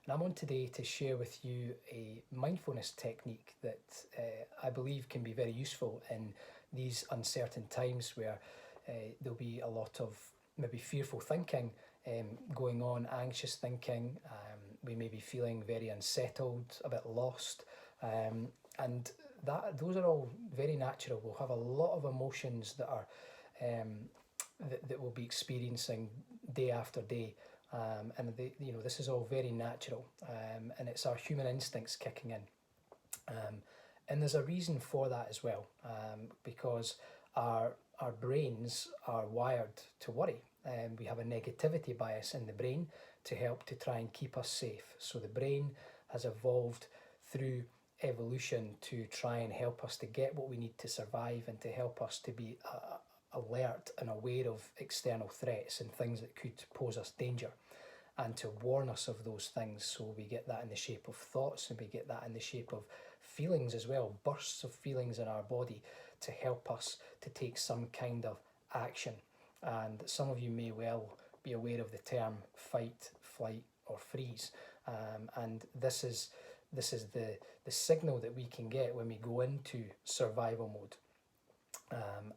And I'm on today to share with you a mindfulness technique that I believe can be very useful in these uncertain times where there'll be a lot of maybe fearful thinking going on, anxious thinking. We may be feeling very unsettled, a bit lost, and those are all very natural. We'll have a lot of emotions that are that we'll be experiencing day after day. This is all very natural, and it's our human instincts kicking in. And there's a reason for that as well, because our brains are wired to worry. We have a negativity bias in the brain to help to try and keep us safe. So the brain has evolved through evolution to try and help us to get what we need to survive and to help us to be alert and aware of external threats and things that could pose us danger, and to warn us of those things. So we get that in the shape of thoughts, and we get that in the shape of feelings as well, bursts of feelings in our body to help us to take some kind of action. And some of you may well be aware of the term fight, flight, or freeze. And this is the signal that we can get when we go into survival mode.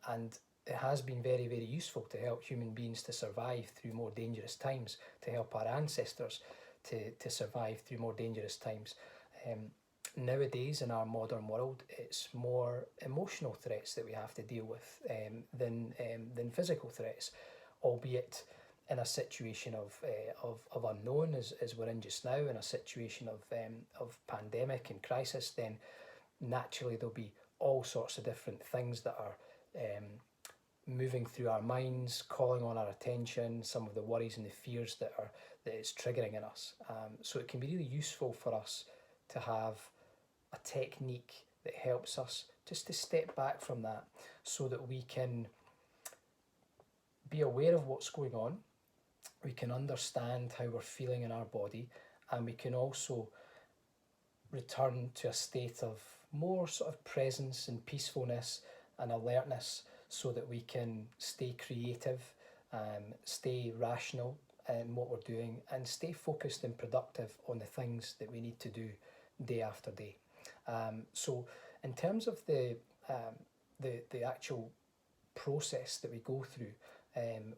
And it has been very, very useful to help human beings to survive through more dangerous times, to help our ancestors to survive through more dangerous times. Nowadays, in our modern world, it's more emotional threats that we have to deal with than physical threats, albeit in a situation of unknown, as we're in just now, in a situation of pandemic and crisis. Then naturally there'll be all sorts of different things that are moving through our minds, calling on our attention, some of the worries and the fears that it's triggering in us. So it can be really useful for us to have a technique that helps us just to step back from that, so that we can be aware of what's going on, we can understand how we're feeling in our body, and we can also return to a state of more sort of presence and peacefulness and alertness, so that we can stay creative, stay rational in what we're doing, and stay focused and productive on the things that we need to do day after day. So in terms of the actual process that we go through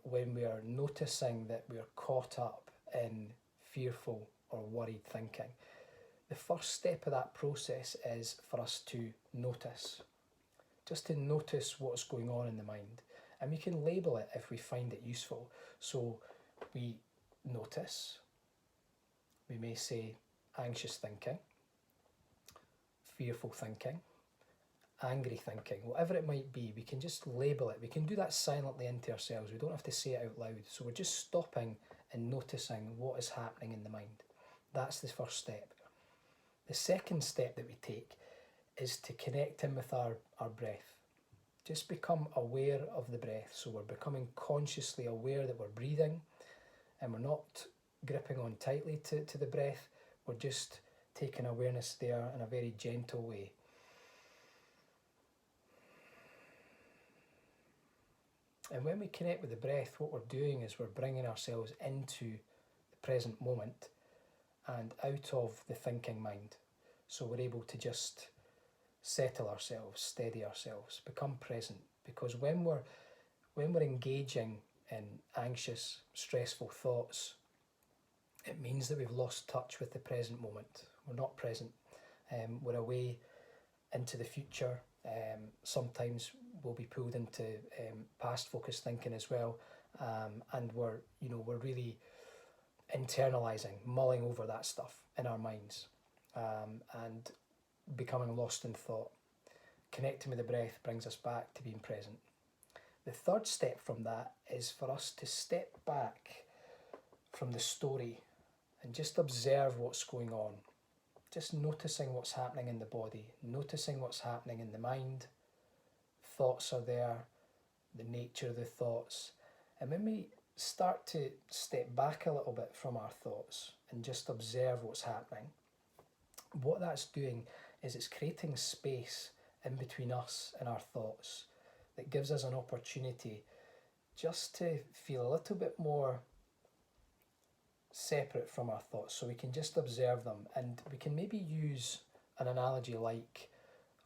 when we are noticing that we are caught up in fearful or worried thinking, the first step of that process is for us to notice. Just to notice what's going on in the mind. And we can label it if we find it useful. So we notice, we may say anxious thinking, fearful thinking, angry thinking, whatever it might be, we can just label it. We can do that silently into ourselves. We don't have to say it out loud. So we're just stopping and noticing what is happening in the mind. That's the first step. The second step that we take is to connect in with our breath. Just become aware of the breath. So we're becoming consciously aware that we're breathing, and we're not gripping on tightly to the breath. We're just taking awareness there in a very gentle way. And when we connect with the breath, what we're doing is we're bringing ourselves into the present moment and out of the thinking mind. So we're able to just settle ourselves, steady ourselves, become present. Because when we're engaging in anxious, stressful thoughts, it means that we've lost touch with the present moment. We're not present. We're away into the future. Sometimes we'll be pulled into past focused thinking as well, and we're really internalizing, mulling over that stuff in our minds, and becoming lost in thought. Connecting with the breath brings us back to being present. The third step from that is for us to step back from the story and just observe what's going on. Just noticing what's happening in the body, noticing what's happening in the mind. Thoughts are there, the nature of the thoughts. And when we start to step back a little bit from our thoughts and just observe what's happening, what that's doing is it's creating space in between us and our thoughts that gives us an opportunity just to feel a little bit more separate from our thoughts, so we can just observe them, and we can maybe use an analogy like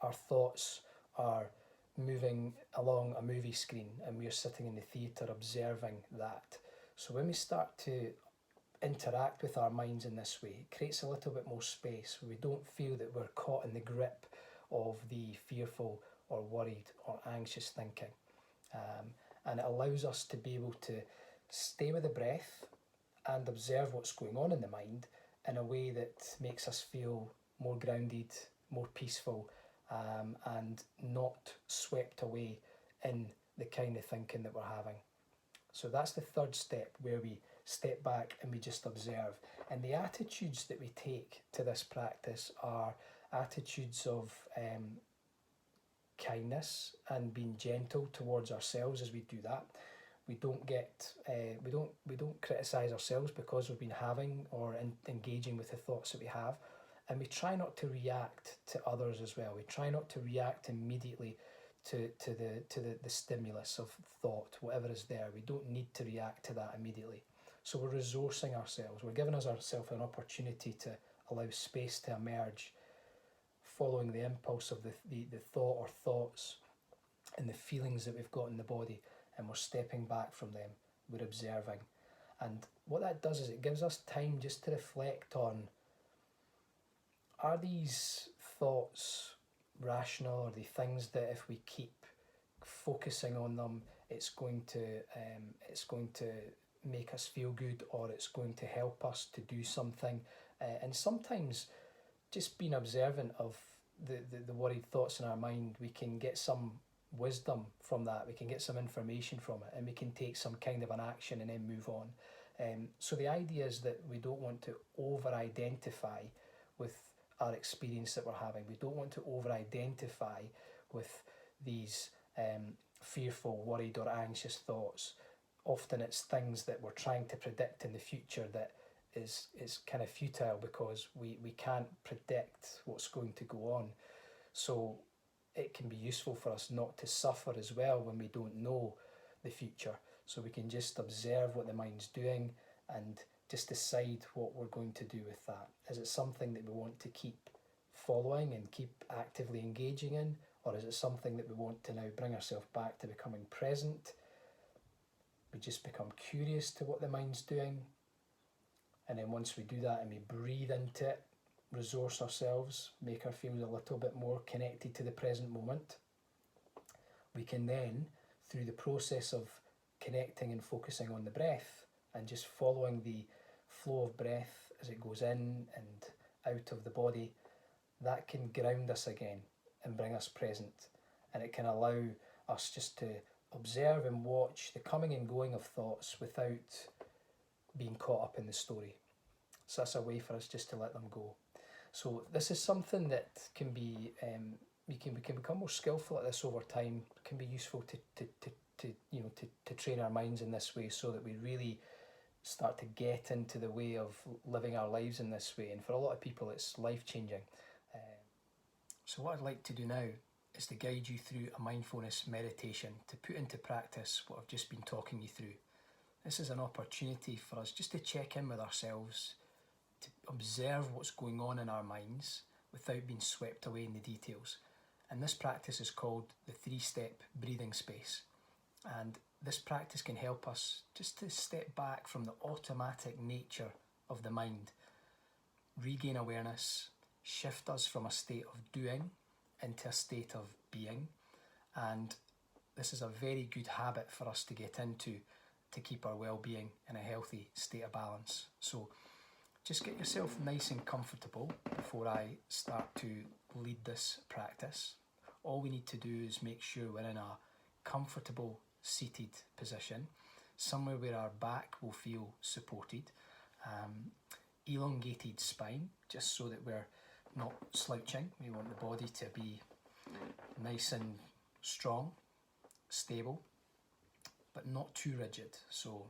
our thoughts are moving along a movie screen and we're sitting in the theatre observing that. So when we start to interact with our minds in this way, it creates a little bit more space where we don't feel that we're caught in the grip of the fearful or worried or anxious thinking. And it allows us to be able to stay with the breath and observe what's going on in the mind in a way that makes us feel more grounded, more peaceful, and not swept away in the kind of thinking that we're having. So that's the third step, where we step back and we just observe. And the attitudes that we take to this practice are attitudes of kindness and being gentle towards ourselves as we do that. We don't criticize ourselves because we've been having or engaging with the thoughts that we have, and we try not to react to others as well. We try not to react immediately to the stimulus of thought, whatever is there. We don't need to react to that immediately. So we're resourcing ourselves. We're giving ourselves an opportunity to allow space to emerge, following the impulse of the thought or thoughts and the feelings that we've got in the body, and we're stepping back from them. We're observing. And what that does is it gives us time just to reflect on, are these thoughts rational? Are they things that if we keep focusing on them, it's going to make us feel good, or it's going to help us to do something? And sometimes just being observant of the worried thoughts in our mind, we can get some wisdom from that, we can get some information from it, and we can take some kind of an action and then move on. So the idea is that we don't want to over-identify with our experience that we're having. We don't want to over-identify with these fearful, worried or anxious thoughts. Often it's things that we're trying to predict in the future that is kind of futile, because we can't predict what's going to go on. So it can be useful for us not to suffer as well when we don't know the future. So we can just observe what the mind's doing and just decide what we're going to do with that. Is it something that we want to keep following and keep actively engaging in, or is it something that we want to now bring ourselves back to becoming present? We just become curious to what the mind's doing, and then once we do that and we breathe into it, resource ourselves, make our feelings a little bit more connected to the present moment, we can then, through the process of connecting and focusing on the breath and just following the flow of breath as it goes in and out of the body, that can ground us again and bring us present. And it can allow us just to observe and watch the coming and going of thoughts without being caught up in the story. So that's a way for us just to let them go. So this is something that can be, we can become more skillful at this over time. It can be useful to train our minds in this way, so that we really start to get into the way of living our lives in this way. And for a lot of people, it's life-changing. So what I'd like to do now is to guide you through a mindfulness meditation to put into practice what I've just been talking you through. This is an opportunity for us just to check in with ourselves, to observe what's going on in our minds without being swept away in the details. And this practice is called the 3-step breathing space. And this practice can help us just to step back from the automatic nature of the mind, regain awareness, shift us from a state of doing into a state of being. And this is a very good habit for us to get into to keep our well-being in a healthy state of balance. So just get yourself nice and comfortable before I start to lead this practice. All we need to do is make sure we're in a comfortable seated position, somewhere where our back will feel supported, elongated spine, just so that we're not slouching. We want the body to be nice and strong, stable, but not too rigid. So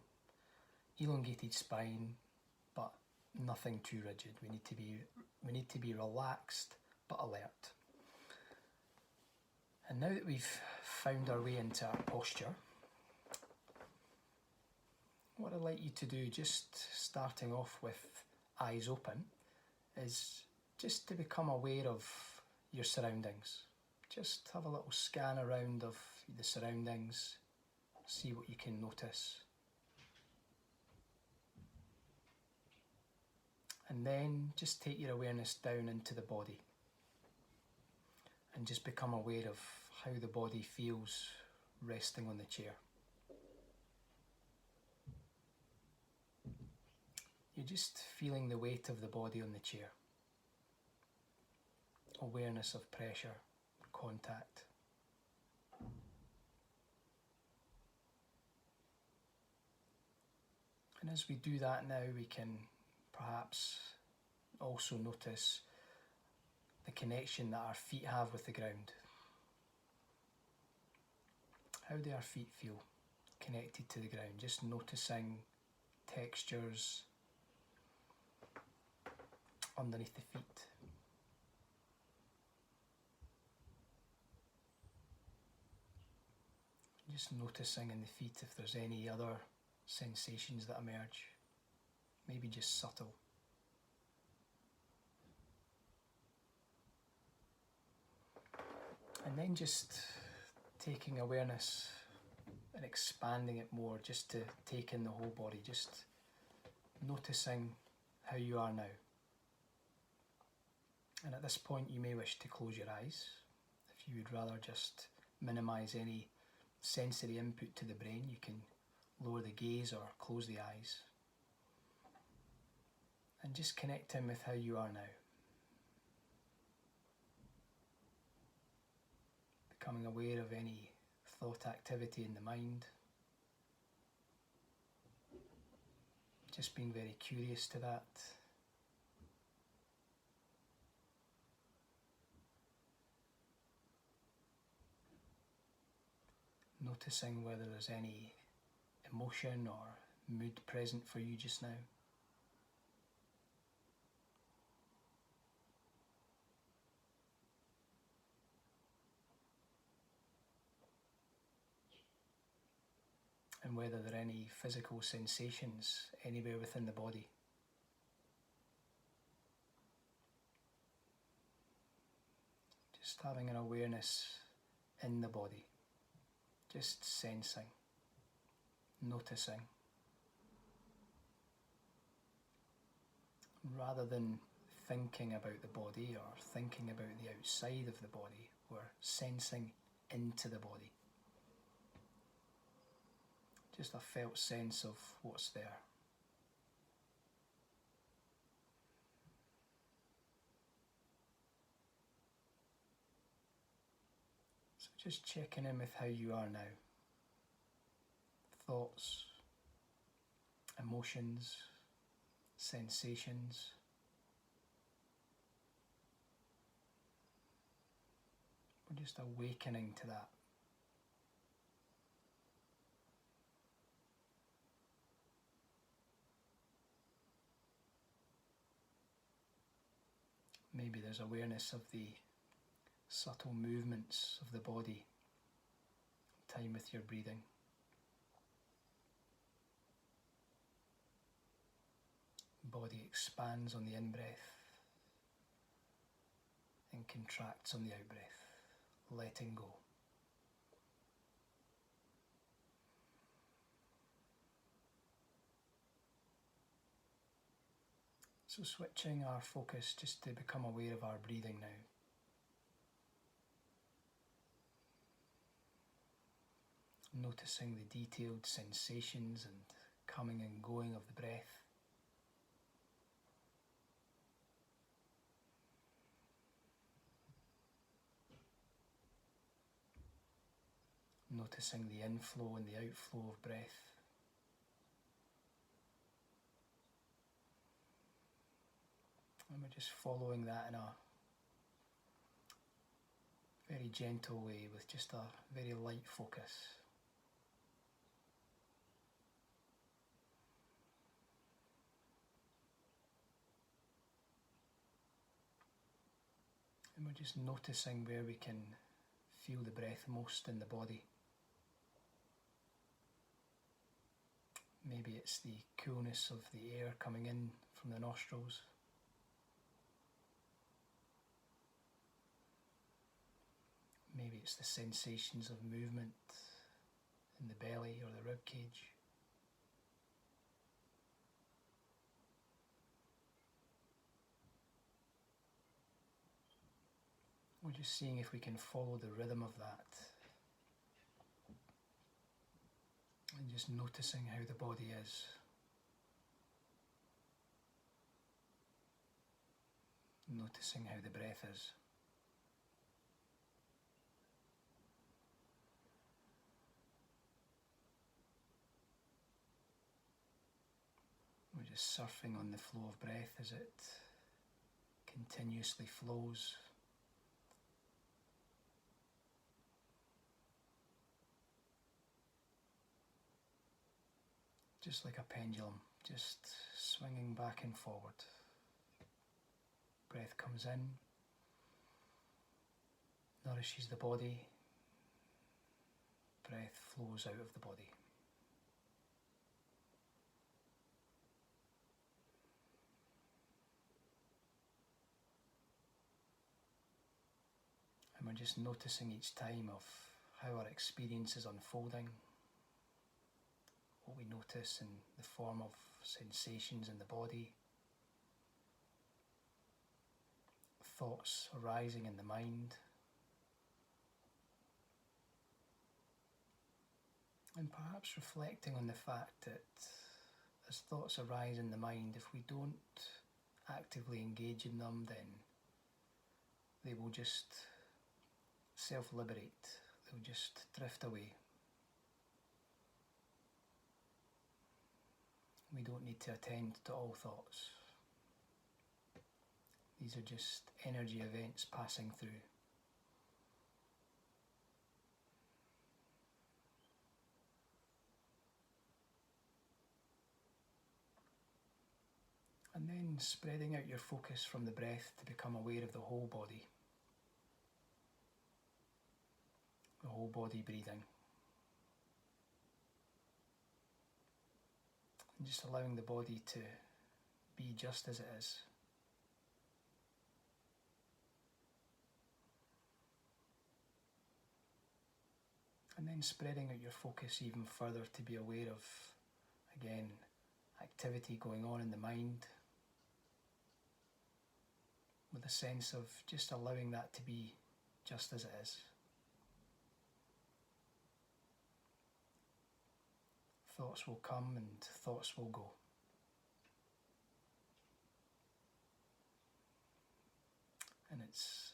elongated spine, but nothing too rigid. We need to be relaxed but alert. And now that we've found our way into our posture, What I'd like you to do, just starting off with eyes open, is just to become aware of your surroundings. Just have a little scan around of the surroundings, see what you can notice. And then just take your awareness down into the body and just become aware of how the body feels resting on the chair. You're just feeling the weight of the body on the chair. Awareness of pressure, contact. And as we do that now, we can perhaps also notice the connection that our feet have with the ground. How do our feet feel connected to the ground? Just noticing textures underneath the feet. Just noticing in the feet if there's any other sensations that emerge, maybe just subtle. And then just taking awareness and expanding it more, just to take in the whole body, just noticing how you are now. And at this point you may wish to close your eyes if you would rather just minimise any sensory input to the brain. You can lower the gaze or close the eyes and just connect in with how you are now. Becoming aware of any thought activity in the mind. Just being very curious to that. Noticing whether there's any emotion or mood present for you just now. And whether there are any physical sensations anywhere within the body. Just having an awareness in the body. Just sensing, noticing, rather than thinking about the body or thinking about the outside of the body. We're sensing into the body. Just a felt sense of what's there. So just checking in with how you are now. Thoughts, emotions, sensations. We're just awakening to that. Maybe there's awareness of the subtle movements of the body, time with your breathing. Body expands on the in-breath and contracts on the out-breath, letting go. So switching our focus just to become aware of our breathing now. Noticing the detailed sensations and coming and going of the breath. Noticing the inflow and the outflow of breath. And we're just following that in a very gentle way with just a very light focus. And we're just noticing where we can feel the breath most in the body. Maybe it's the coolness of the air coming in from the nostrils. Maybe it's the sensations of movement in the belly or the rib cage. We're just seeing if we can follow the rhythm of that. And just noticing how the body is. Noticing how the breath is. We're just surfing on the flow of breath as it continuously flows. Just like a pendulum, just swinging back and forward. Breath comes in, nourishes the body. Breath flows out of the body. And we're just noticing each time of how our experience is unfolding. What we notice in the form of sensations in the body, thoughts arising in the mind, and perhaps reflecting on the fact that as thoughts arise in the mind, if we don't actively engage in them, then they will just self-liberate, they'll just drift away. We don't need to attend to all thoughts. These are just energy events passing through. And then spreading out your focus from the breath to become aware of the whole body. The whole body breathing. And just allowing the body to be just as it is. And then spreading out your focus even further to be aware of, again, activity going on in the mind, with a sense of just allowing that to be just as it is. Thoughts will come and thoughts will go. And it's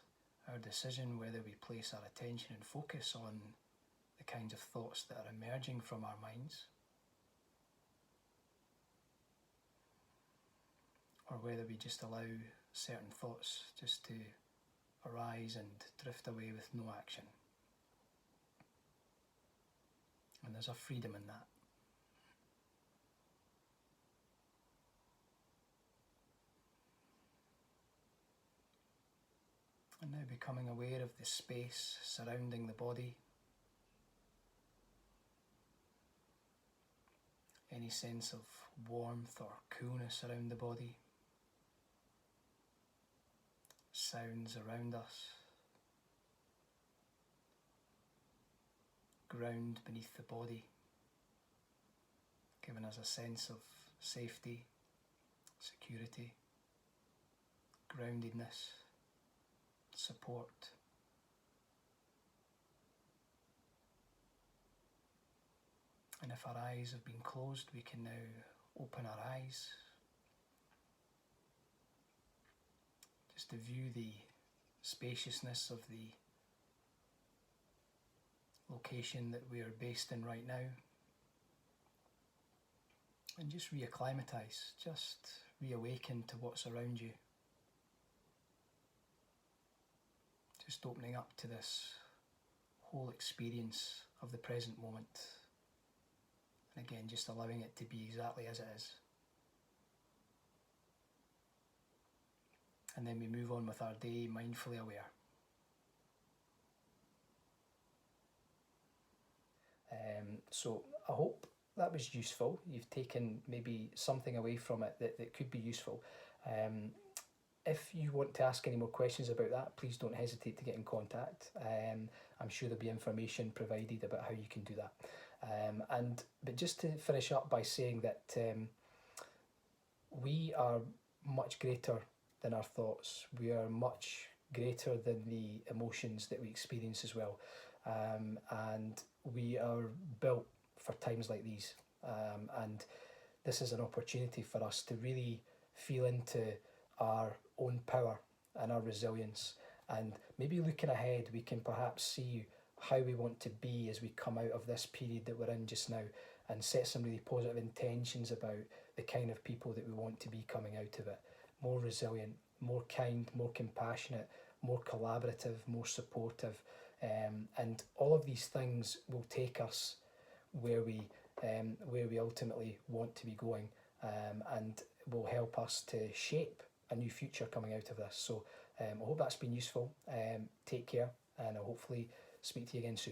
our decision whether we place our attention and focus on the kinds of thoughts that are emerging from our minds, or whether we just allow certain thoughts just to arise and drift away with no action. And there's a freedom in that. And now becoming aware of the space surrounding the body. Any sense of warmth or coolness around the body. Sounds around us. Ground beneath the body, giving us a sense of safety, security, groundedness, support. And if our eyes have been closed, we can now open our eyes just to view the spaciousness of the location that we are based in right now, and just reacclimatise, just reawaken to what's around you. Just opening up to this whole experience of the present moment. And again, just allowing it to be exactly as it is. And then we move on with our day mindfully aware. So I hope that was useful. You've taken maybe something away from it that could be useful. If you want to ask any more questions about that, please don't hesitate to get in contact. I'm sure there'll be information provided about how you can do that. But just to finish up by saying that we are much greater than our thoughts. We are much greater than the emotions that we experience as well. And we are built for times like these. And this is an opportunity for us to really feel into our own power and our resilience. And maybe looking ahead, we can perhaps see how we want to be as we come out of this period that we're in just now, and set some really positive intentions about the kind of people that we want to be coming out of it. More resilient, more kind, more compassionate, more collaborative, more supportive. And all of these things will take us where we ultimately want to be going, and will help us to shape a new future coming out of this. So I hope that's been useful. Take care, and I'll hopefully speak to you again soon.